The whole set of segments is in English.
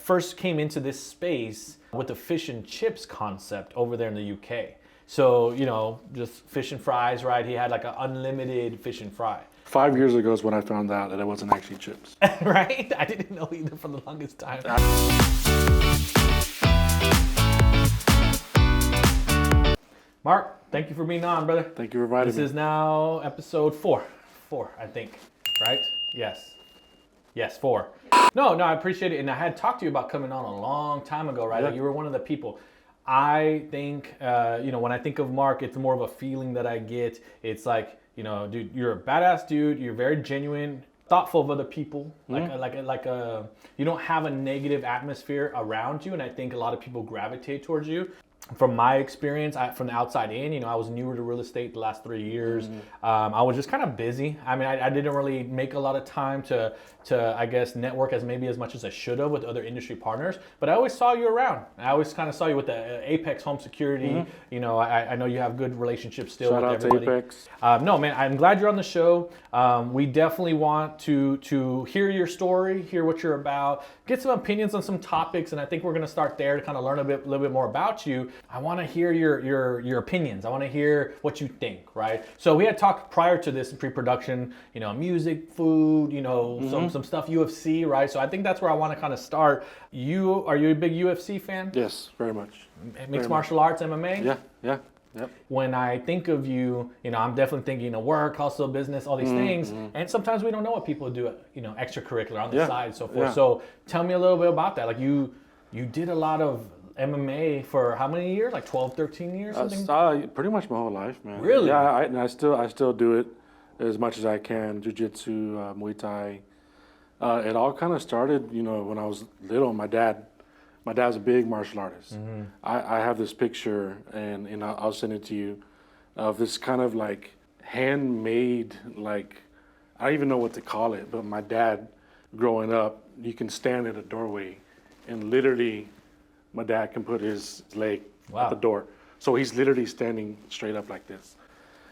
first came into this space with the fish and chips concept over there in the UK. So, you know, just fish and fries, right? He had like an unlimited fish and fry. 5 years ago is when I found out that it wasn't actually chips. Right? I didn't know either for the longest time. Marc, thank you for being on, brother. Thank you for inviting me. This is now episode 4, I think, right? Yes, 4. No, I appreciate it. And I had talked to you about coming on a long time ago, right? Yeah. Like you were one of the people. I think, you know, when I think of Marc, it's more of a feeling that I get. It's like, you know, dude, you're a badass dude. You're very genuine, thoughtful of other people. You don't have a negative atmosphere around you. And I think a lot of people gravitate towards you. From my experience, from the outside in, you know, I was newer to real estate the last 3 years. I was just kind of busy. I mean, I didn't really make a lot of time to I guess, network as much as I should have with other industry partners. But I always saw you around. I always kind of saw you with the Apex Home Security. You know, I know you have good relationships still Shout with out everybody. to Apex. No, man, I'm glad you're on the show. We definitely want to hear your story, hear what you're about, get some opinions on some topics, and I think we're going to start there to kind of learn a little bit more about you. I want to hear your opinions. I want to hear what you think, right? So we had talked prior to this in pre-production, you know, music, food, you know, some stuff UFC, right? So I think that's where I want to kind of start. Are you a big UFC fan? Yes, very much. Mixed martial arts, MMA? Yeah. Yep. When I think of you, you know, I'm definitely thinking of work, hustle, business, all these things. And sometimes we don't know what people do, you know, extracurricular on the side, so forth. Yeah. So tell me a little bit about that. Like you did a lot of MMA for how many years? Like 12, 13 years, something? Pretty much my whole life, man. Really? Yeah, I still do it as much as I can. Jiu-jitsu, Muay Thai. It all kind of started, you know, when I was little. My dad's a big martial artist. I have this picture, and I'll send it to you, of this kind of like handmade, like, I don't even know what to call it, but my dad, growing up, you can stand at a doorway, and literally, my dad can put his leg at the door. So he's literally standing straight up like this.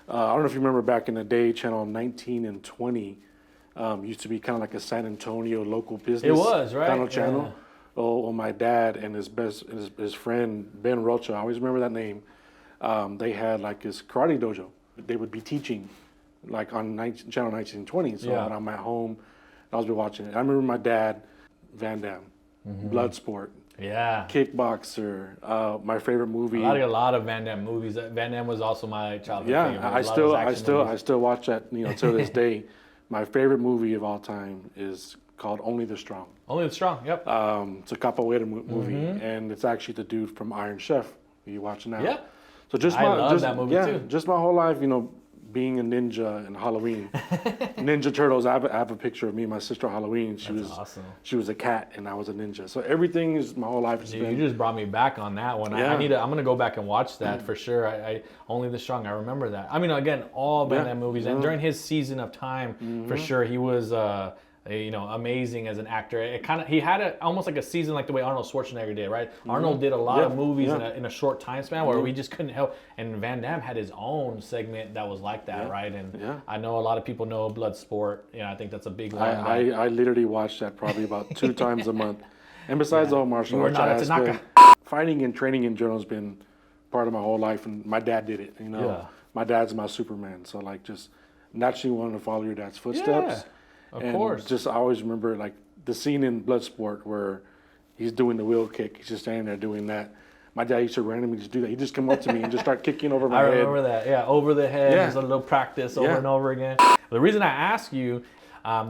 I don't know if you remember back in the day, channel 19 and 20 used to be kind of like a San Antonio local business. It was, right? Kind of channel. Oh, my dad and his friend Ben Rocha, I always remember that name. They had like this karate dojo. They would be teaching like on channel 19 and 20. So when I'm at home, I was watching it. I remember my dad, Van Damme, Bloodsport. Yeah. Kickboxer. My favorite movie. I like a lot of Van Damme movies. Van Damme was also my childhood favorite. Yeah, I still watch that, you know, to this day. My favorite movie of all time is called Only the Strong. Only the Strong, yep. It's a capoeira movie, and it's actually the dude from Iron Chef. Are you watching now? Yeah. So I love that movie too. Just my whole life, you know, being a ninja and Halloween. Ninja Turtles, I have a picture of me and my sister Halloween. Awesome. She was a cat and I was a ninja. So everything is my whole life. Dude, you just brought me back on that one. Yeah. I'm going to go back and watch that for sure. I Only the Strong, I remember that. I mean, again, all Van Damme movies. And during his season of time, for sure, he was... you know, amazing as an actor. He had almost like a season like the way Arnold Schwarzenegger did, right? Arnold did a lot of movies in a short time span where we just couldn't help. And Van Damme had his own segment that was like that, right? And I know a lot of people know Bloodsport. You know, I think that's a big one. I literally watch that probably about 2 times a month. And besides all martial arts, fighting and training in general has been part of my whole life. And my dad did it, you know. My dad's my Superman. So like just naturally wanting to follow your dad's footsteps. Of course. Just I always remember like the scene in Bloodsport where he's doing the wheel kick. He's just standing there doing that. My dad used to randomly just do that. He'd just come up to me and just start kicking over my head. I remember that. Yeah, over the head. Just a little practice over and over again. The reason I ask you,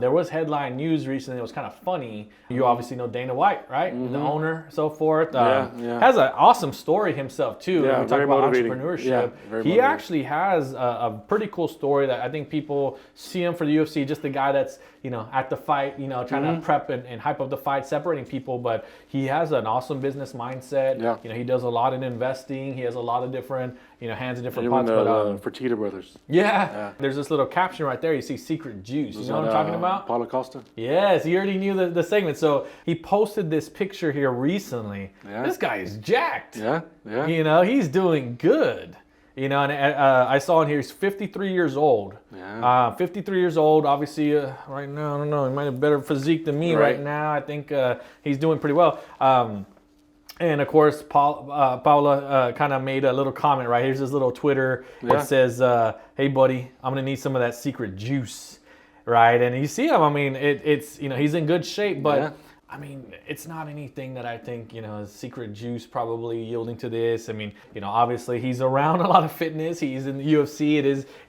there was headline news recently. It was kind of funny. You obviously know Dana White, right? The owner, so forth. Has an awesome story himself too. Yeah, we talk about motivating. entrepreneurship. He actually has a pretty cool story that I think people see him for the UFC. Just the guy that's, you know, at the fight, you know, trying to prep and hype up the fight, separating people. But he has an awesome business mindset. Yeah. You know, he does a lot in investing. He has a lot of different, you know, hands in different Even pots. Fertitta Brothers. Yeah. There's this little caption right there. You see secret juice. You know what I'm talking about? Paulo Costa? Yes, he already knew the segment. So he posted this picture here recently. Yeah. This guy is jacked. Yeah. You know, he's doing good. You know, and I saw in here he's 53 years old. Yeah. 53 years old. Obviously, right now, I don't know. He might have better physique than me right now. I think he's doing pretty well. And of course, Paula kind of made a little comment, right? Here's his little Twitter. Yeah. It says, hey, buddy, I'm going to need some of that secret juice, right? And you see him, I mean, it's, you know, he's in good shape, but Yeah. I mean, it's not anything that I think, you know, secret juice probably yielding to this. I mean, you know, obviously he's around a lot of fitness. He's in the UFC. It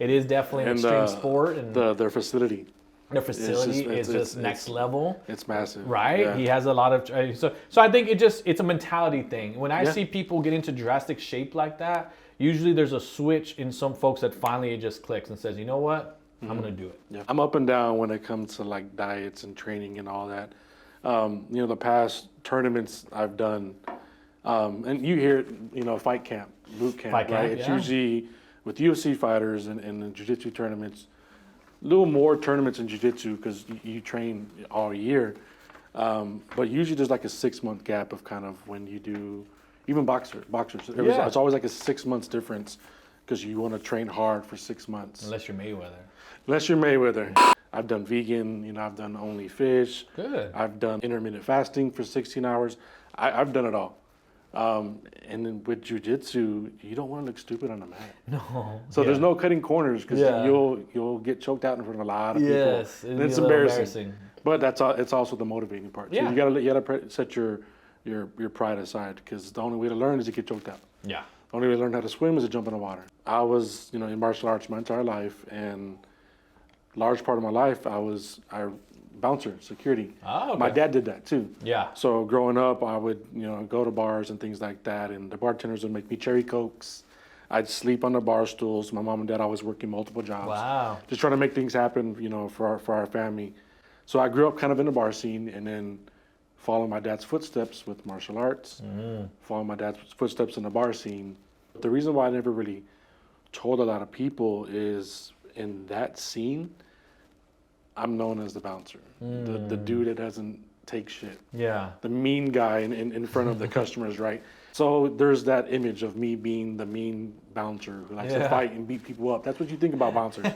is definitely an extreme sport. And their facility. Their facility is just next level. It's massive. Right? Yeah. He has a lot of... So I think it's a mentality thing. When I see people get into drastic shape like that, usually there's a switch in some folks that finally it just clicks and says, you know what? I'm going to do it. Yeah. I'm up and down when it comes to like diets and training and all that. You know, the past tournaments I've done, and you hear it, you know, fight camp, boot camp, right? It's usually with UFC fighters and the jiu-jitsu tournaments, a little more tournaments in jiu-jitsu because you train all year. But usually there's like a 6-month gap of kind of when you do, even boxers. It's always like a 6 months difference because you want to train hard for 6 months. Unless you're Mayweather. I've done vegan, you know, I've done only fish. Good. I've done intermittent fasting for 16 hours. I've done it all. And then with jiu-jitsu, you don't want to look stupid on the mat. No. So there's no cutting corners because you'll get choked out in front of a lot of people. Yes, and it's embarrassing. But it's also the motivating part. So you gotta set your pride aside because the only way to learn is to get choked out. Yeah. The only way to learn how to swim is to jump in the water. I was, you know, in martial arts my entire life, and large part of my life I bouncer, security. Oh, okay. My dad did that too. Yeah. So growing up, I would, you know, go to bars and things like that, and the bartenders would make me cherry cokes. I'd sleep on the bar stools. My mom and dad always working multiple jobs. Wow. Just trying to make things happen, you know, for our family. So I grew up kind of in the bar scene, and then followed my dad's footsteps with martial arts. Followed my dad's footsteps in the bar scene. The reason why I never really told a lot of people is in that scene, I'm known as the bouncer, the dude that doesn't take shit. Yeah. The mean guy in front of the customers, right? So there's that image of me being the mean bouncer who likes to fight and beat people up. That's what you think about bouncers.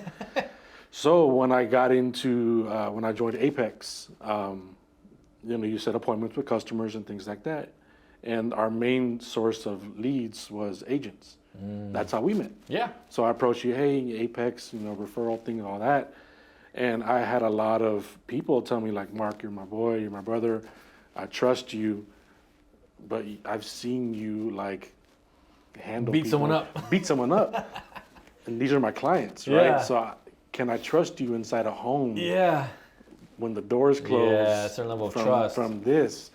So when I got into, when I joined Apex, you know, you set appointments with customers and things like that. And our main source of leads was agents. That's how we met. Yeah. So I approached you, hey, Apex, you know, referral thing and all that. And I had a lot of people tell me like, Marc, you're my boy, you're my brother, I trust you, but I've seen you like handle Beat someone up. And these are my clients, right? So can I trust you inside a home? Yeah. When the doors close. Yeah, a certain level of trust. From this.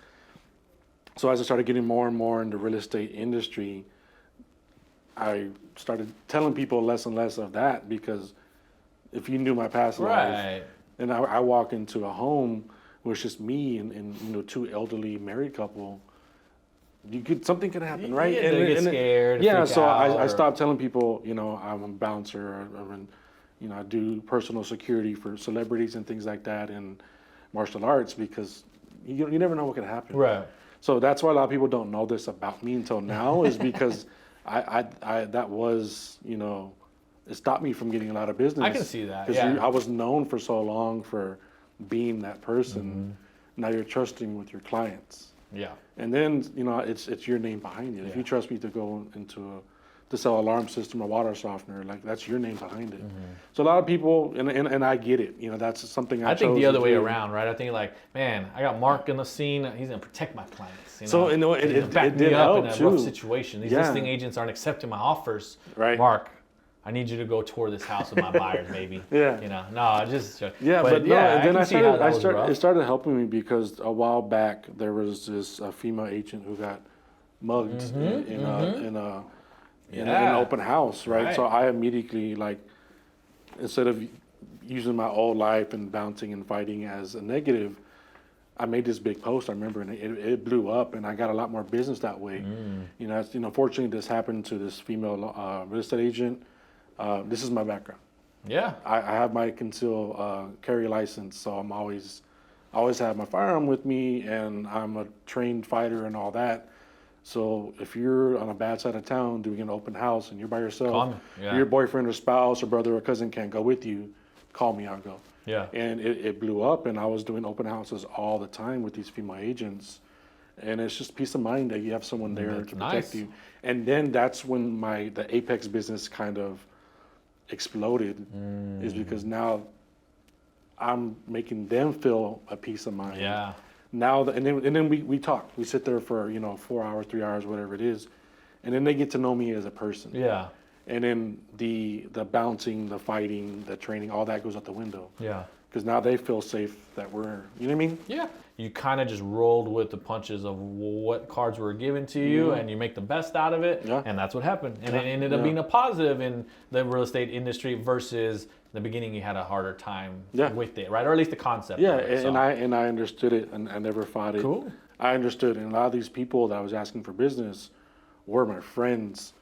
So as I started getting more and more in the real estate industry, I started telling people less and less of that because if you knew my past life, and I walk into a home where it's just me and you know 2 elderly married couple, something could happen, right? Yeah, they get scared. Yeah, so I stopped telling people, you know, I'm a bouncer, you know, I do personal security for celebrities and things like that in martial arts because you never know what could happen. Right. So that's why a lot of people don't know this about me until now is because I that was, you know, it stopped me from getting a lot of business. I can see that. Because I was known for so long for being that person. Now you're trusting with your clients. Yeah. And then, you know, it's your name behind it. If you trust me to go to sell alarm system or water softener, like that's your name behind it. So a lot of people, and I get it. You know, that's something I think the other way around, right? I think like, man, I got Marc in the scene. He's gonna protect my clients. You know? So you know, it did help in a too. rough situation. These listing agents aren't accepting my offers. Right. Marc, I need you to go tour this house with my buyers, baby. Yeah. You know, no, just yeah, but no. yeah, And then it started helping me because a while back there was this female agent who got mugged in an open house, right? So I immediately like, instead of using my old life and bouncing and fighting as a negative, I made this big post. I remember, and it blew up, and I got a lot more business that way. You know, fortunately, this happened to this female real estate agent. This is my background. Yeah. I have my concealed carry license, so I always have my firearm with me, and I'm a trained fighter and all that. So if you're on a bad side of town doing an open house and you're by yourself, Call me. Yeah. your boyfriend or spouse or brother or cousin can't go with you, call me, I'll go. Yeah. And it blew up, and I was doing open houses all the time with these female agents. And it's just peace of mind that you have someone there That's to protect nice. you. And then that's when the Apex business kind of exploded, is because now I'm making them feel a peace of mind. Yeah. Now, and then we talk. We sit there for 4 hours, 3 hours, whatever it is, and then they get to know me as a person. Yeah. And then the bouncing, the fighting, the training, all that goes out the window. Yeah. Because now they feel safe that we're, you know what I mean? Yeah. You kind of just rolled with the punches of what cards were given to you, and you make the best out of it. Yeah. And that's what happened. And it ended up Yeah. being a positive in the real estate industry versus the beginning. You had a harder time with it, right? Or at least the concept. Yeah, of it, so. and I understood it, and I never fought it. Cool. I understood, and a lot of these people that I was asking for business were my friends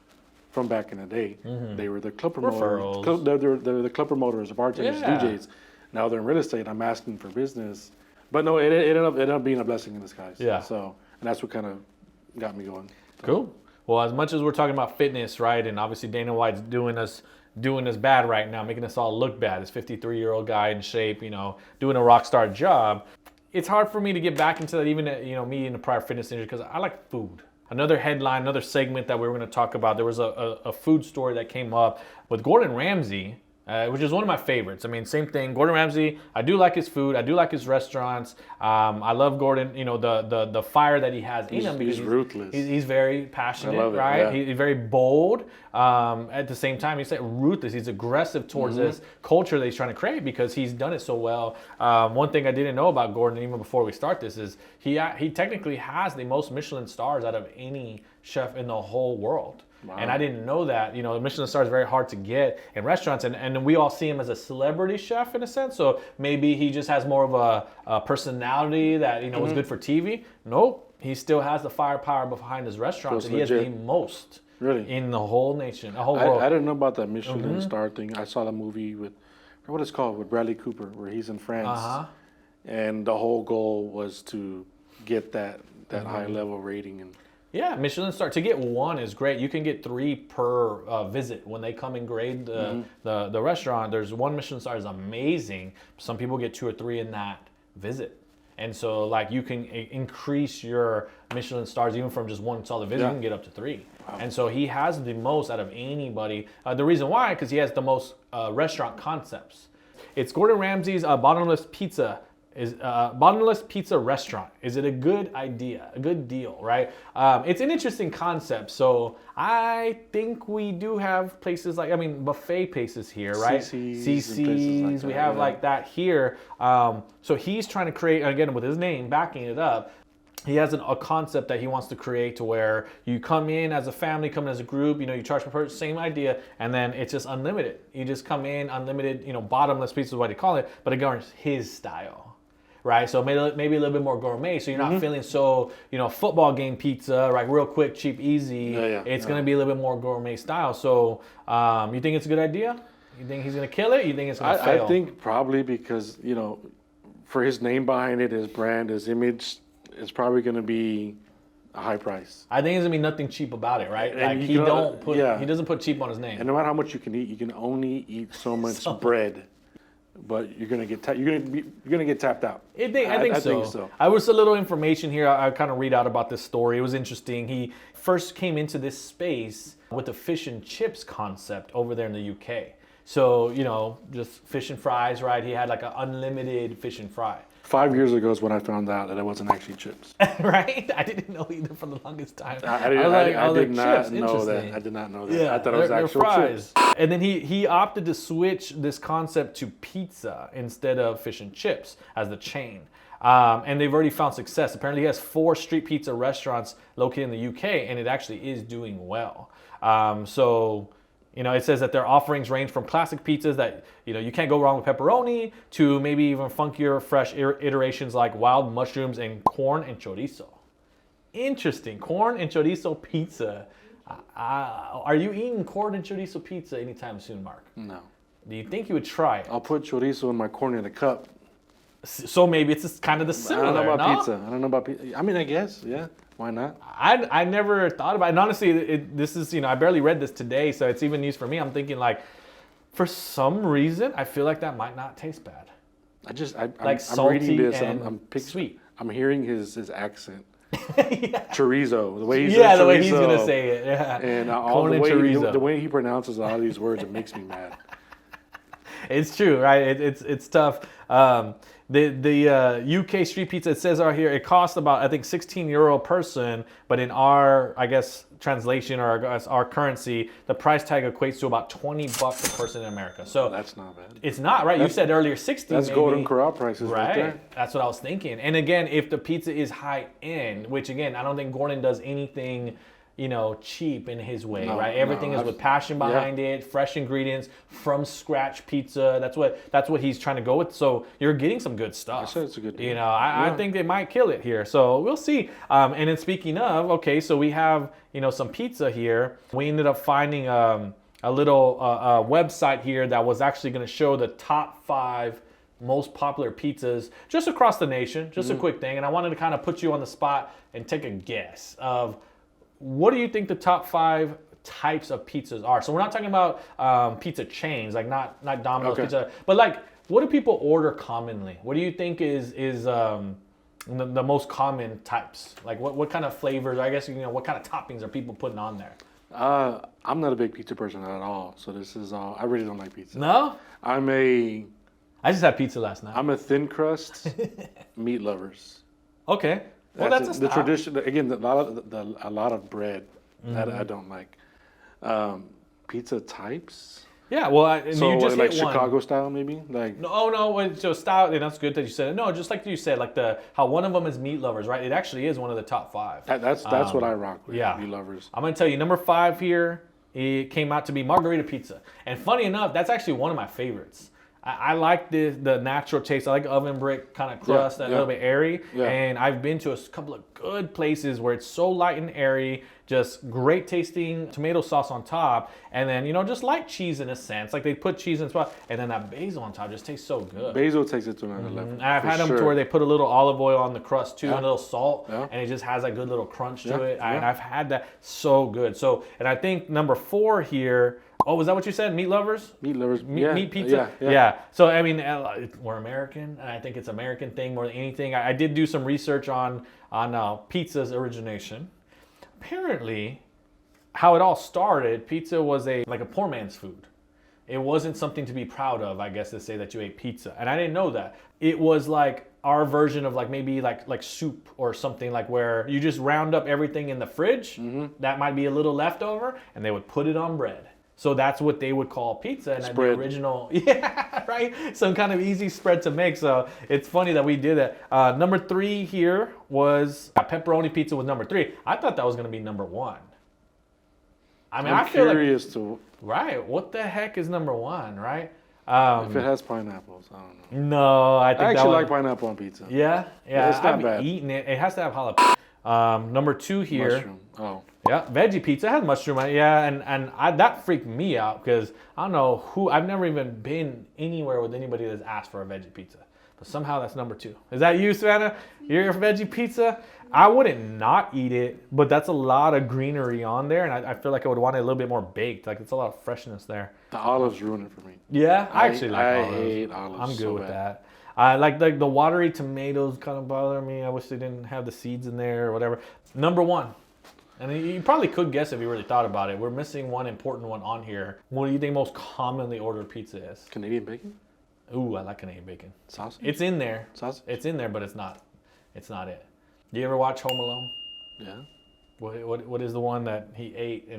from back in the day. They were the club promoters. Referrals. They're the club promoters, the bartenders, Yeah. DJs. Now they're in real estate. I'm asking for business, but no, it ended up being a blessing in disguise. Yeah. So, and that's what kind of got me going. So. Cool. Well, as much as we're talking about fitness, right, and obviously Dana White's doing us bad right now, making us all look bad. This 53-year-old guy in shape, doing a rock star job. It's hard for me to get back into that, even me in the prior fitness industry, because I like food. Another headline, another segment that we were going to talk about. There was a food story that came up with Gordan Ramsey. Which is one of my favorites. I mean, same thing. Gordan Ramsey, I do like his food. I do like his restaurants. I love Gordan, the fire that he has in him. He's ruthless. He's very passionate, I love it, right? yeah. He's very bold. At the same time, he's ruthless. He's aggressive towards this culture that he's trying to create because he's done it so well. One thing I didn't know about Gordan, even before we start this, is he technically has the most Michelin stars out of any chef in the whole world. Wow. And I didn't know that. The Michelin star is very hard to get in restaurants, and we all see him as a celebrity chef in a sense. So maybe he just has more of a personality that was good for TV. Nope, he still has the firepower behind his restaurants, and he has the most in the whole nation, the whole world. I didn't know about that Michelin star thing. I saw the movie with what it's called with Bradley Cooper, where he's in France, and the whole goal was to get that high level rating and. Yeah, Michelin star. To get one is great. You can get 3 per visit when they come and grade the restaurant. There's one Michelin star is amazing. Some people get 2 or 3 in that visit. And so you can increase your Michelin stars even from just 1 solid visit. You can get up to 3. Wow. And so he has the most out of anybody. The reason why, because he has the most restaurant concepts. It's Gordan Ramsay's Bottomless Pizza. Is Bottomless Pizza restaurant. Is it a good idea? A good deal, right? It's an interesting concept. So I think we do have places buffet places here, right? CC's. We have like that here. So he's trying to create, again, with his name, backing it up. He has a concept that he wants to create to where you come in as a family, come in as a group, you charge per person, same idea, and then it's just unlimited. You just come in, unlimited, bottomless pizza is what they call it, but it governs his style. Right, so maybe a little bit more gourmet, so you're not feeling so, football game pizza, right, real quick, cheap, easy. It's going to be a little bit more gourmet style. So you think it's a good idea? You think he's going to kill it? You think it's going to fail? I think probably because, for his name behind it, his brand, his image, it's probably going to be a high price. I think there's going to be nothing cheap about it, right? And he doesn't put cheap on his name. And no matter how much you can eat, you can only eat so much bread. But you're gonna get tapped out. I think so. I was a little information here. I kind of read out about this story. It was interesting. He first came into this space with the fish and chips concept over there in the UK. So just fish and fries, right? He had like an unlimited fish and fry. 5 years ago is when I found out that it wasn't actually chips. Right? I didn't know either for the longest time. I did not know that. I did not know that. Yeah, I thought it was actual fries. chips. And then he opted to switch this concept to pizza instead of fish and chips as the chain. And they've already found success. Apparently he has 4 street pizza restaurants located in the UK, and it actually is doing well. It says that their offerings range from classic pizzas that, you can't go wrong with pepperoni to maybe even funkier, fresh iterations like wild mushrooms and corn and chorizo. Interesting. Corn and chorizo pizza. Are you eating corn and chorizo pizza anytime soon, Marc? No. Do you think you would try it? I'll put chorizo in my corn in a cup. So maybe it's just kind of the similar, I don't know about pizza. I don't know about pizza. I mean, I guess, yeah. Why not? I never thought about it. And honestly, this is, I barely read this today, so it's even news for me. I'm thinking like, for some reason, I feel like that might not taste bad. I'm reading this. I'm sweet. I'm hearing his accent. Yeah. Chorizo, the way he says yeah, the chorizo, way he's gonna say it. Yeah. And the way he pronounces all these words, it makes me mad. It's true, right? It's tough. The UK street pizza, it says out here, it costs about, I think, €16 a person, but in our, I guess, translation or our currency, the price tag equates to about $20 a person in America. So that's not bad. It's not, right? You said earlier 60. That's maybe. Golden Corral prices, right there. That's what I was thinking. And again, if the pizza is high end, which again, I don't think Gordan does anything, cheap in his way, right? Everything is with passion behind it, fresh ingredients, from scratch pizza. That's what he's trying to go with. So you're getting some good stuff. I said it's a good deal. I think they might kill it here. So we'll see. And then speaking of, okay, so we have, some pizza here. We ended up finding a little website here that was actually going to show the top 5 most popular pizzas just across the nation. Just a quick thing. And I wanted to kind of put you on the spot and take a guess of what do you think the top 5 types of pizzas are? So we're not talking about pizza chains, like not Domino's Pizza, but like what do people order commonly? What do you think is the most common types? Like what kind of flavors? I guess what kind of toppings are people putting on there? I'm not a big pizza person at all, so this is all. I really don't like pizza. No, I just had pizza last night. I'm a thin crust meat lovers. Okay. Well, that's the tradition. Again, a lot of bread that I don't like. Pizza types. Yeah, well, so you just like hit Chicago one. style, maybe. Like no. So style, and that's good that you said it. No, just like you said, like how one of them is meat lovers, right? It actually is one of the top 5. That's what I rock with. Yeah, meat lovers. I'm gonna tell you, number 5 here. It came out to be Margarita Pizza, and funny enough, that's actually one of my favorites. I like the natural taste. I like oven brick kind of crust, a little bit airy. Yeah. And I've been to a couple of good places where it's so light and airy, just great tasting tomato sauce on top, and then just light cheese in a sense. Like they put cheese in spot, and then that basil on top just tastes so good. Basil takes it to another level. And I've had them to where they put a little olive oil on the crust too, and a little salt, and it just has a good little crunch to it. And I've had that, so good. So, and I think number 4 here. Oh, was that what you said? Meat lovers? Meat lovers. Meat pizza? Yeah. So, I mean, we're American, and I think it's an American thing more than anything. I did do some research on pizza's origination. Apparently, how it all started, pizza was like a poor man's food. It wasn't something to be proud of, I guess, to say that you ate pizza. And I didn't know that. It was like our version of like maybe like soup or something, like where you just round up everything in the fridge. That might be a little leftover, and they would put it on bread. So that's what they would call pizza, and the original, right? Some kind of easy spread to make. So it's funny that we did it. Number 3 here was pepperoni pizza was number 3. I thought that was going to be number 1. I mean, I'm curious to. Right, what the heck is number 1, right? If it has pineapples, I don't know. No, I actually like pineapple on pizza. Yeah, it's not bad. I've eaten it. It has to have jalapeno. Number 2 here. Mushroom. Oh. Yeah, veggie pizza has mushroom on it. Yeah, and that freaked me out because I don't know I've never even been anywhere with anybody that's asked for a veggie pizza. But somehow that's number 2. Is that you, Savannah? You're a veggie pizza? I wouldn't not eat it, but that's a lot of greenery on there, and I feel like I would want it a little bit more baked. Like it's a lot of freshness there. The olives ruin it for me. Yeah, I actually like olives. I hate olives. I'm good with that. I like the watery tomatoes kind of bother me. I wish they didn't have the seeds in there or whatever. Number 1. And you probably could guess if you really thought about it. We're missing one important one on here. What do you think most commonly ordered pizza is? Canadian bacon? Ooh, I like Canadian bacon. Sausage? It's in there. Sausage? It's in there, but it's not. It's not it. Do you ever watch Home Alone? Yeah. What is the one that he ate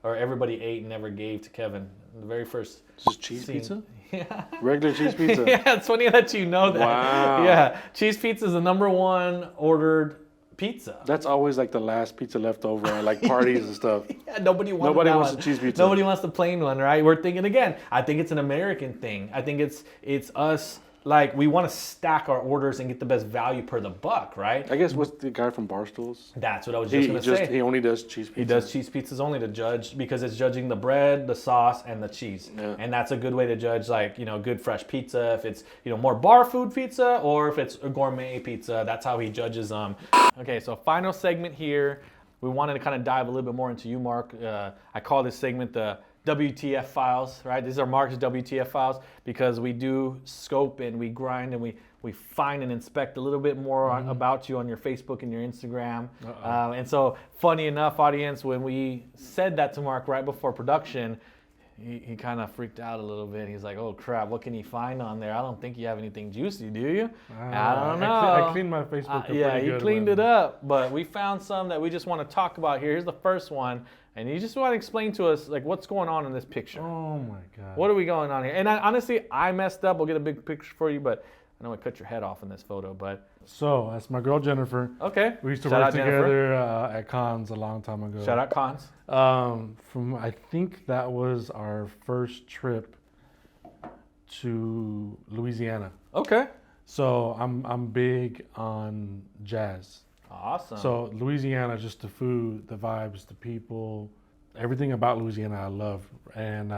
or everybody ate and never gave to Kevin? The very first. Just cheese scene. Pizza? Yeah. Regular cheese pizza? Yeah, it's funny that you know that. Wow. Yeah, cheese pizza is the number 1 ordered pizza. That's always like the last pizza left over at like parties and stuff. Yeah, nobody wants the cheese pizza. Nobody wants the plain one, right? We're thinking again. I think it's an American thing. I think it's us like we want to stack our orders and get the best value per the buck, right? I guess what's the guy from Barstools? That's what I was just going to say. He only does cheese pizzas. He does cheese pizzas only to judge because it's judging the bread, the sauce, and the cheese. Yeah. And that's a good way to judge, like, good fresh pizza. If it's, more bar food pizza or if it's a gourmet pizza, that's how he judges them. Okay, so final segment here. We wanted to kind of dive a little bit more into you, Marc. I call this segment the WTF files, right? These are Marc's WTF files because we do scope and we grind and we find and inspect a little bit more about you on your Facebook and your Instagram. And so, funny enough, audience, when we said that to Marc right before production, he kind of freaked out a little bit. He's like, oh crap, what can he find on there? I don't think you have anything juicy, do you? I don't know. I cleaned my Facebook up yeah, pretty he cleaned it up, but we found some that we just want to talk about here. Here's the first one. And you just want to explain to us, like, what's going on in this picture. Oh my God. What are we going on here? And honestly, I messed up. We'll get a big picture for you, but I know I cut your head off in this photo, but. So, that's my girl, Jennifer. Okay. We used to work together at Cons a long time ago. Shout out Cons. I think that was our first trip to Louisiana. Okay. So, I'm big on jazz. Awesome. So Louisiana, just the food, the vibes, the people, everything about Louisiana I love. And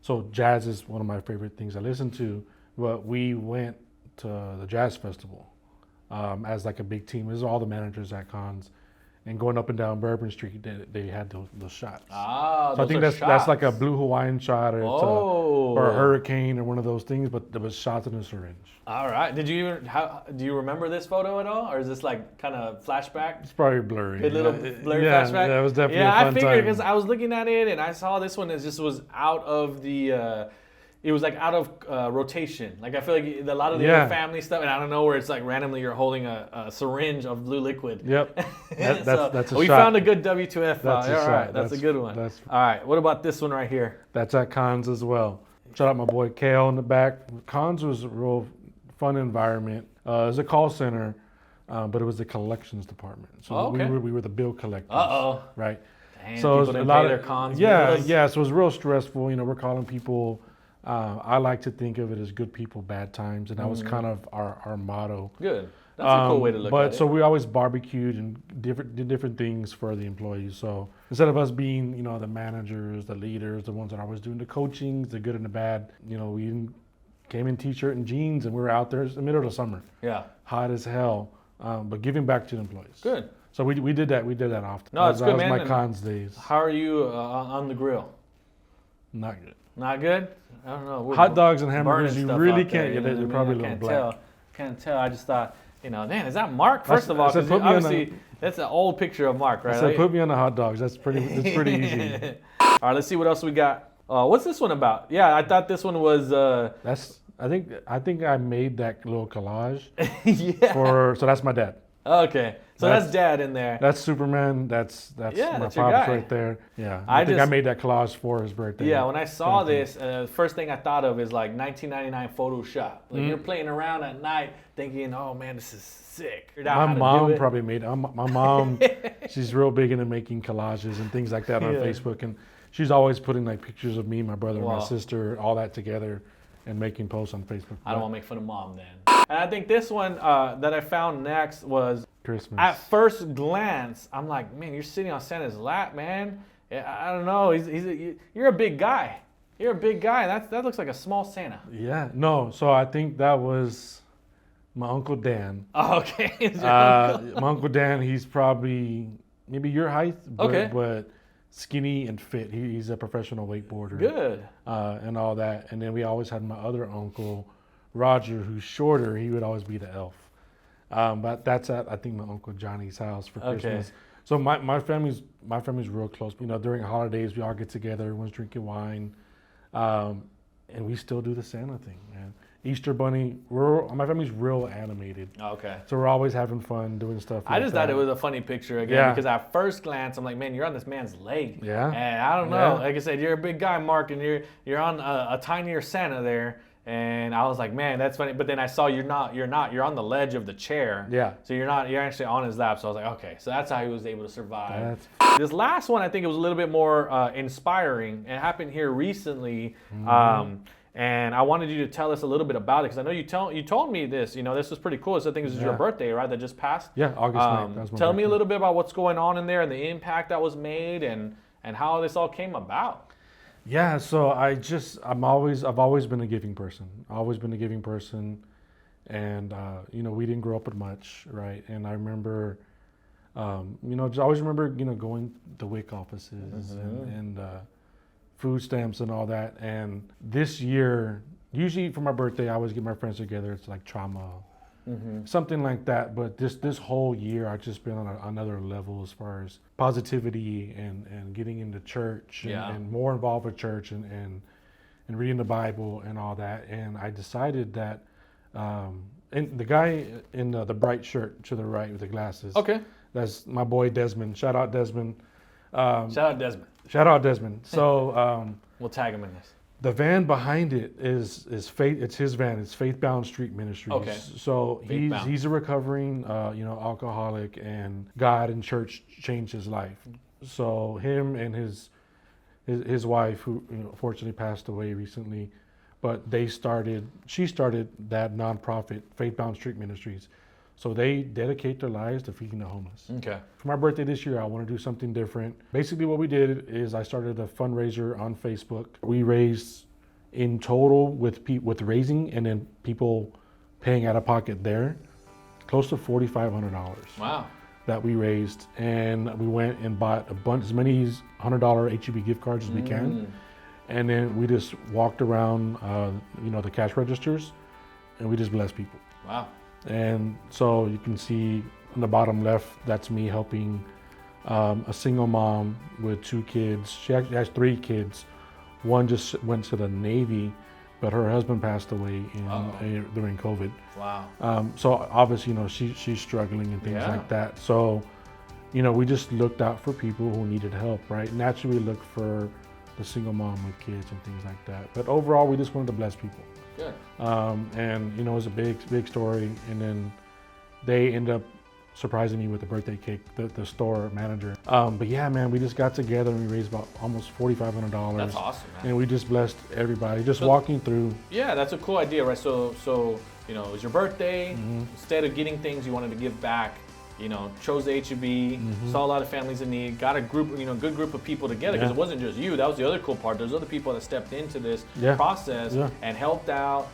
so jazz is one of my favorite things I listen to. But we went to the jazz festival as like a big team. This is all the managers at Cons. And going up and down Bourbon Street, they had those shots. Ah, so I think that's like a blue Hawaiian shot or, or a hurricane or one of those things, but there was shots in a syringe. All right. Do you remember this photo at all, or is this like kind of flashback? It's probably blurry. A little blurry flashback. Yeah, it was definitely a fun time. I figured because I was looking at it and I saw this one. It just was out of the. It was like out of rotation. Like I feel like a lot of the other family stuff, and I don't know where it's like randomly you're holding a syringe of blue liquid. Yep. That's a shot. We found a good W2F file. That's a all shot. right, that's a good one. All right, what about this one right here? That's at Cons as well. Shout out my boy Kale in the back. Cons was a real fun environment. It was a call center, but it was the collections department. So we were the bill collectors. Right. Damn, so people didn't pay their cons bills. Yeah. So it was real stressful. We're calling people. I like to think of it as good people, bad times, and that was kind of our motto. Good. That's a cool way to look at it. But so we always barbecued and did different things for the employees. So instead of us being, the managers, the leaders, the ones that are always doing the coachings, the good and the bad, we came in t-shirt and jeans and we were out there in the middle of the summer. Yeah. Hot as hell, but giving back to the employees. Good. So we did that. We did that often. No, it's good, man. That was my Cons days. How are you on the grill? Not good. Not good? I don't know. Hot dogs and hamburgers, you really can't. They're probably a little black. Can't tell. I just thought, man, is that Marc? First of all, because obviously that's an old picture of Marc, right? I said, put me on the hot dogs. It's pretty easy. All right, let's see what else we got. What's this one about? Yeah, I thought this one was. I think I made that little collage. Yeah. So that's my dad. Okay. So that's Dad in there. That's Superman. That's my pops right there. Yeah. I think I made that collage for his birthday. Yeah. When I saw this, first thing I thought of is like 1999 Photoshop. Like you're playing around at night, thinking, "Oh man, this is sick." My mom probably made. My mom, she's real big into making collages and things like that on Facebook, and she's always putting like pictures of me, my brother, and my sister, all that together, and making posts on Facebook. I don't want to make fun of Mom then. And I think this one that I found next was Christmas. At first glance, I'm like, man, you're sitting on Santa's lap, man. I don't know. You're a big guy. You're a big guy. That looks like a small Santa. Yeah. No. So I think that was my Uncle Dan. Oh, okay. My Uncle Dan, he's probably maybe your height, but skinny and fit. He's a professional wakeboarder. Good. And all that. And then we always had my other uncle, Roger, who's shorter. He would always be the elf. But that's at, I think, my Uncle Johnny's house for Christmas. So my family's real close. During holidays, we all get together. Everyone's drinking wine. And we still do the Santa thing, man. Easter Bunny, my family's real animated. Okay. So we're always having fun doing stuff like that. I just thought it was a funny picture again because at first glance, I'm like, man, you're on this man's leg. Yeah. And I don't know. Like I said, you're a big guy, Marc, and you're on a tinier Santa there. And I was like, man, that's funny. But then I saw you're not. You're on the ledge of the chair. Yeah. So you're actually on his lap. So I was like, okay. So that's how he was able to survive. This last one, I think it was a little bit more inspiring. It happened here recently. And I wanted you to tell us a little bit about it because I know you told me this. This was pretty cool. So I think this is your birthday, right? That just passed. Yeah, August 9th. That was my Tell me a birthday. little bit about what's going on in there and the impact that was made and how this all came about. Yeah, so I've always been a giving person. Always been a giving person, and we didn't grow up with much, right? And I remember, just always remember, going to WIC offices and food stamps and all that. And this year, usually for my birthday, I always get my friends together. It's like trauma, something like that. But this whole year, I've just been on another level as far as positivity and getting into church and more involved with church and reading the Bible and all that. And I decided that, and the guy in the bright shirt to the right with the glasses. Okay. That's my boy Desmond. Shout out Desmond. Shout out Desmond. Shout out Desmond. So we'll tag him in this. the van behind it is Faith. It's his van. It's Faithbound Street Ministries. Okay. So Faithbound. he's a recovering alcoholic, and God and church changed his life. So him and his wife, who fortunately passed away recently, but she started that nonprofit Faithbound Street Ministries. So they dedicate their lives to feeding the homeless. Okay. For my birthday this year, I want to do something different. Basically what we did is I started a fundraiser on Facebook. We raised in total with raising and then people paying out of pocket there, close to $4,500. Wow. That we raised. And we went and bought as many $100 HEB gift cards as we can. And then we just walked around, the cash registers, and we just blessed people. Wow. And so you can see on the bottom left, that's me helping a single mom with 2 kids. She actually has 3 kids. One just went to the Navy, but her husband passed away during COVID. Wow. So obviously, she's struggling and things like that. So, we just looked out for people who needed help, right? Naturally, we look for the single mom with kids and things like that. But overall, we just wanted to bless people. Good. And it was a big story. And then they end up surprising me with the birthday cake, the store manager. But yeah, man, we just got together and we raised about almost $4,500. That's awesome, man. And we just blessed everybody, just walking through. Yeah, that's a cool idea, right? So it was your birthday. Instead of getting things, you wanted to give back. Chose the HEB, saw a lot of families in need, got a group, good group of people together, because it wasn't just you. That was the other cool part. There's other people that stepped into this process and helped out,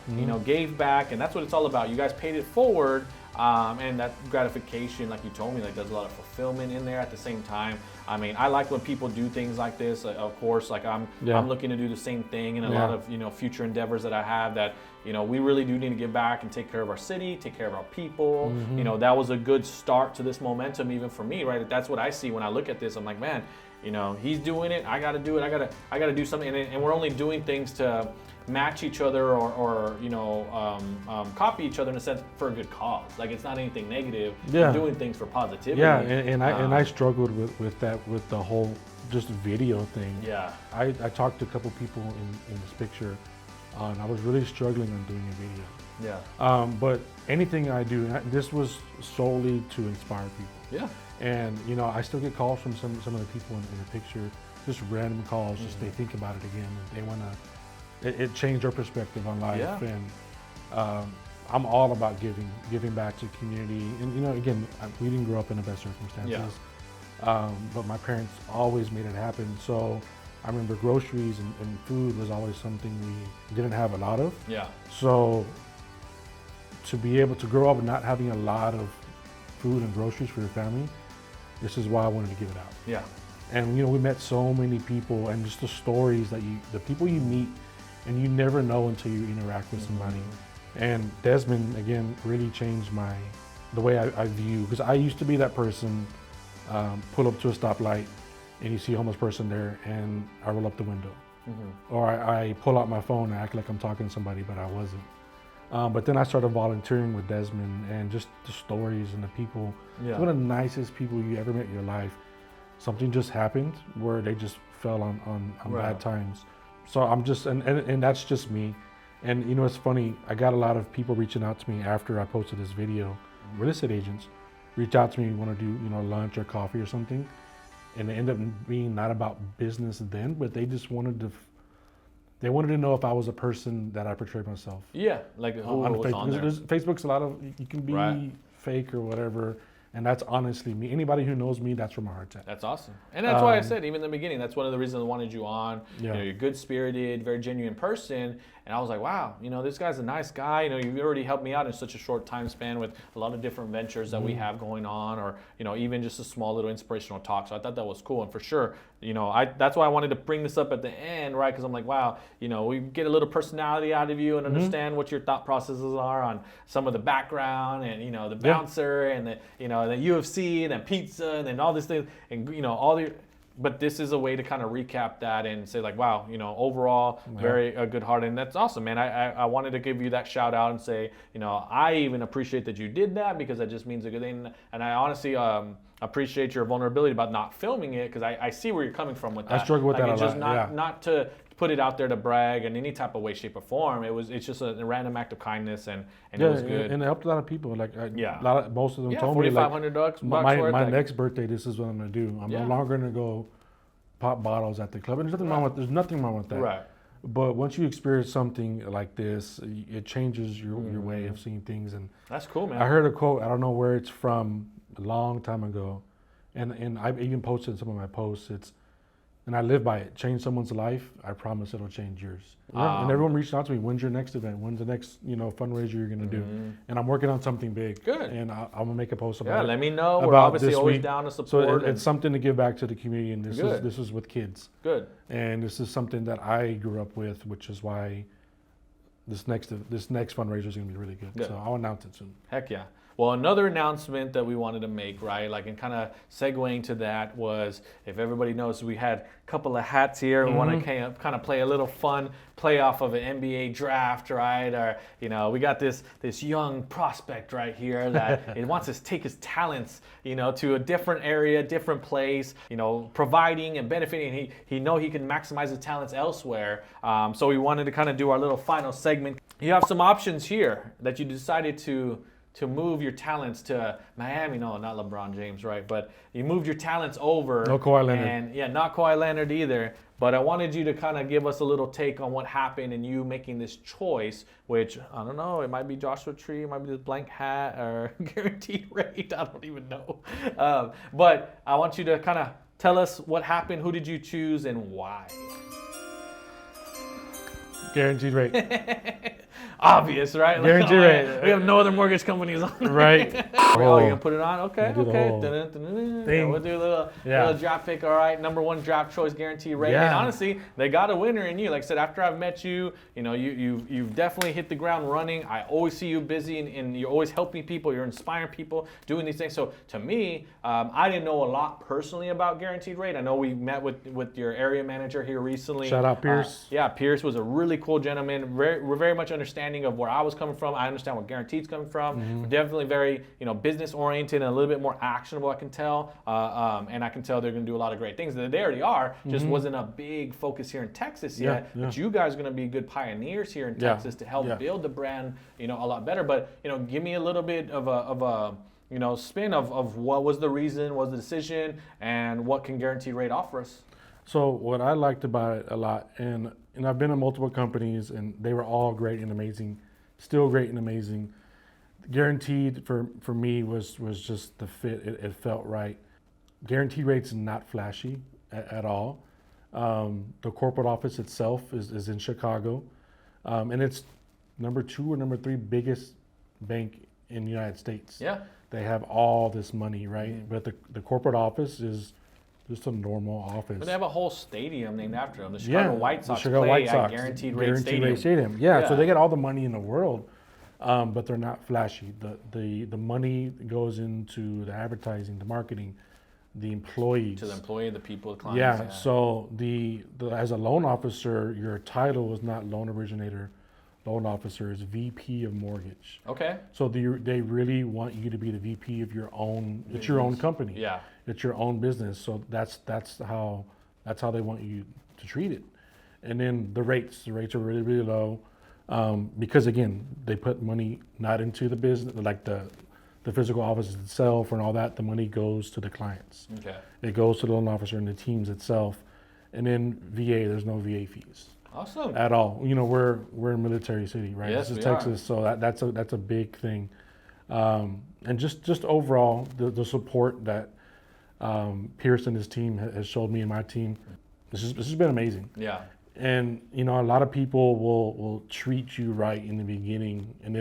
gave back, and that's what it's all about. You guys paid it forward, and that gratification, like you told me, there's a lot of fulfillment in there at the same time. I mean, I like when people do things like this. Of course, like I'm looking to do the same thing in a lot of future endeavors that I have. That we really do need to give back and take care of our city, take care of our people. That was a good start to this momentum, even for me, right? That's what I see when I look at this. I'm like, man, he's doing it. I got to do it. I got to do something. And we're only doing things to match each other or copy each other in a sense for a good cause. Like, it's not anything negative. We're doing things for positivity. Yeah, and I struggled with that, with the whole just video thing. Yeah. I talked to a couple people in this picture, and I was really struggling on doing a video. Yeah. But anything I do, this was solely to inspire people. Yeah. And I still get calls from some of the people in the picture, just random calls, just they think about it again, and they want to. It changed their perspective on life, and I'm all about giving back to the community. And again, we didn't grow up in the best circumstances, but my parents always made it happen. So I remember groceries and food was always something we didn't have a lot of. Yeah. So to be able to grow up and not having a lot of food and groceries for your family, this is why I wanted to give it out. Yeah. And we met so many people, and just the stories that the people you meet, and you never know until you interact with somebody. And Desmond, again, really changed the way I view, because I used to be that person, pull up to a stoplight and you see a homeless person there and I roll up the window. Or I pull out my phone and act like I'm talking to somebody, but I wasn't. But then I started volunteering with Desmond, and just the stories and the people, one of the nicest people you ever met in your life. Something just happened where they just fell on bad times. So I'm just, and that's just me. And it's funny, I got a lot of people reaching out to me after I posted this video. Real estate agents reach out to me, want to do lunch or coffee or something. And it ended up being not about business then, but they just wanted to they wanted to know if I was a person that I portrayed myself. Yeah, like who On was Facebook. on there. Facebook's a lot of, you can be fake or whatever. And that's honestly me. Anybody who knows me, that's from my heart. That's awesome. And that's why I said, even in the beginning, that's one of the reasons I wanted you on. Yeah. You're good-spirited, very genuine person. And I was like, wow, this guy's a nice guy. You already helped me out in such a short time span with a lot of different ventures that we have going on, or, even just a small little inspirational talk. So I thought that was cool. And for sure, that's why I wanted to bring this up at the end, right? Because I'm like, wow, we get a little personality out of you and understand what your thought processes are on some of the background and, the bouncer and the UFC and then pizza and then all these things and, all the. But this is a way to kind of recap that and say like, wow, overall, very good heart. And that's awesome, man. I wanted to give you that shout out and say, I even appreciate that you did that because that just means a good thing. And I honestly appreciate your vulnerability about not filming it because I see where you're coming from with that. I struggle with that a lot. Just not to put it out there to brag in any type of way, shape, or form. It's just a random act of kindness and it was good. And it helped a lot of people. Like most of them told me like $4,500 my next birthday, this is what I'm gonna do. I'm no longer gonna go pop bottles at the club. And there's nothing wrong with that. Right. But once you experience something like this, it changes your way of seeing things. And that's cool, man. I heard a quote, I don't know where it's from, a long time ago, and I've even posted some of my posts. And I live by it. Change someone's life, I promise it'll change yours. And everyone reached out to me, when's your next event? When's the next fundraiser you're gonna do? And I'm working on something big. Good. And I'm gonna make a post about it. Yeah, let me know. We're obviously always down to support. So it's something to give back to the community, and this is with kids. Good. And this is something that I grew up with, which is why this next fundraiser is gonna be really good. So I'll announce it soon. Heck yeah. Well, another announcement that we wanted to make, right, like and kind of segueing to that was, if everybody knows, we had a couple of hats here. We want to kind of play a little fun playoff of an NBA draft, right? Or, we got this young prospect right here that it wants to take his talents, to a different area, different place, providing and benefiting. He can maximize his talents elsewhere. So we wanted to kind of do our little final segment. You have some options here that you decided to move your talents to Miami. No, not LeBron James, right? But you moved your talents over. No Kawhi Leonard. And not Kawhi Leonard either. But I wanted you to kind of give us a little take on what happened and you making this choice, which, I don't know, it might be Joshua Tree, it might be this blank hat or guaranteed rate. I don't even know. But I want you to kind of tell us what happened, who did you choose, and why? Guaranteed rate. Obvious, right? Guaranteed rate. We have no other mortgage companies on. Right. Oh, you're gonna put it on? Okay. We'll do a little draft pick. All right, number one draft choice, guaranteed rate. Yeah. And honestly, they got a winner in you. Like I said, after I've met you, you've definitely hit the ground running. I always see you busy, and you're always helping people. You're inspiring people, doing these things. So to me, I didn't know a lot personally about guaranteed rate. I know we met with your area manager here recently. Shout out Pierce. Pierce was a really cool gentleman. We're very much understanding of where I was coming from. I understand where Guaranteed's coming from. We're definitely very, business oriented and a little bit more actionable, I can tell. And I can tell they're going to do a lot of great things. They already are. Just wasn't a big focus here in Texas yet. Yeah. But you guys are going to be good pioneers here in Texas to help build the brand, a lot better. But, give me a little bit of a spin of what was the reason, what was the decision, and what can Guaranteed Rate offer us? So what I liked about it a lot, and I've been in multiple companies, and they were all great and amazing, still great and amazing. Guaranteed for me was just the fit. It felt right. Guaranteed Rate's not flashy at all. The corporate office itself is in Chicago, and it's number 2 or number 3 biggest bank in the United States. Yeah. They have all this money, right? But the corporate office is just a normal office. But they have a whole stadium named after them. The Chicago White Sox Chicago play White Sox, at Guaranteed Rate Stadium. Stadium. Yeah, so they get all the money in the world, but they're not flashy. The money goes into the advertising, the marketing, the employees. To the employee, the people, the clients. Yeah, so the as a loan officer, your title is not loan originator. Loan officer is VP of mortgage. Okay. So they really want you to be the VP of your own. It's your own company. Yeah. It's your own business. So that's how they want you to treat it. And then the rates are really, really low, because again, they put money not into the business, like the physical office itself and all that. The money goes to the clients. Okay. It goes to the loan officer and the teams itself. And then VA, there's no VA fees. Awesome. at all. You know, we're a military city, right? Yes, This is we are. Texas, so that's a big thing. And just overall, the support that Pierce and his team has showed me and my team, this has been amazing. Yeah. And you know, a lot of people will treat you right in the beginning, and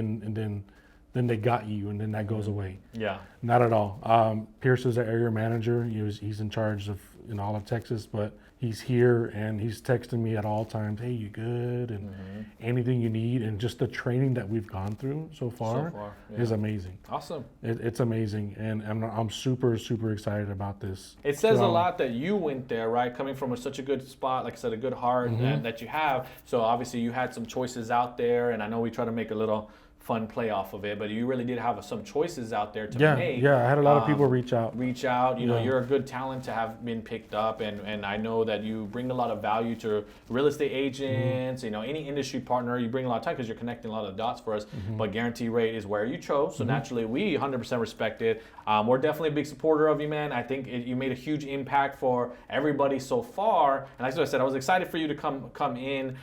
then they got you, and then that goes away. Yeah. Not at all. Pierce is our area manager. He's in charge of all of Texas, but he's here and he's texting me at all times. Hey, you good? And anything you need, and just the training that we've gone through so far, is amazing. Awesome. It's amazing, and I'm super excited about this. It says a lot that you went there, right? Coming from such a good spot, like I said, a good heart that you have. So obviously you had some choices out there, and I know we try to make a little fun play off of it, but you really did have some choices out there to make. Yeah, I had a lot of people reach out. You know, you're a good talent to have been picked up, and I know that you bring a lot of value to real estate agents, you know, any industry partner. You bring a lot of time because you're connecting a lot of dots for us, but Guarantee Rate is where you chose, so naturally we 100% respect it. We're definitely a big supporter of you, man. I think you made a huge impact for everybody so far, and like I said, I was excited for you to come in.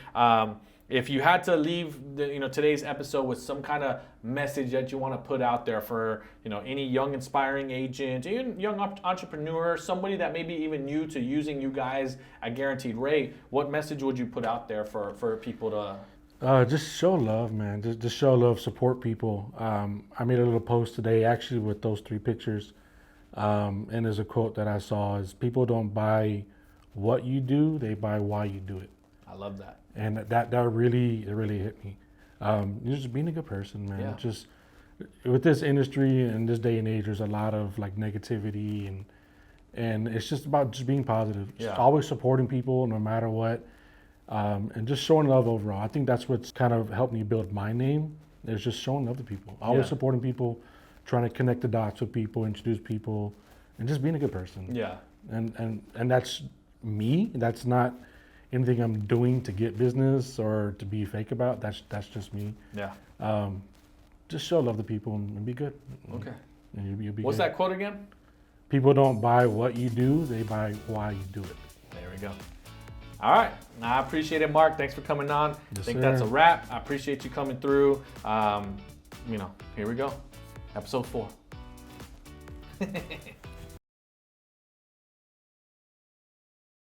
If you had to leave today's episode with some kind of message that you want to put out there for any young aspiring agent, even young entrepreneur, somebody that may be even new to using you guys at Guaranteed Rate, what message would you put out there for people to? Just show love, man. Just show love, support people. I made a little post today actually with those 3 pictures, and there's a quote that I saw is, people don't buy what you do, they buy why you do it. I love that. And that really hit me. Just being a good person, man. Yeah. Just with this industry and this day and age, there's a lot of like negativity, and it's just about just being positive. Just always supporting people no matter what, and just showing love overall. I think that's what's kind of helped me build my name. Is just showing love to people, always supporting people, trying to connect the dots with people, introduce people, and just being a good person. Yeah. And that's me. That's not anything I'm doing to get business or to be fake about. That's just me. Yeah. Just show love to people and be good. Okay. And you'll be What's good. that quote again? People don't buy what you do, they buy why you do it. There we go. All right. I appreciate it, Marc. Thanks for coming on. Yes, I think sir. that's a wrap. I appreciate you coming through. Here we go. Episode 4.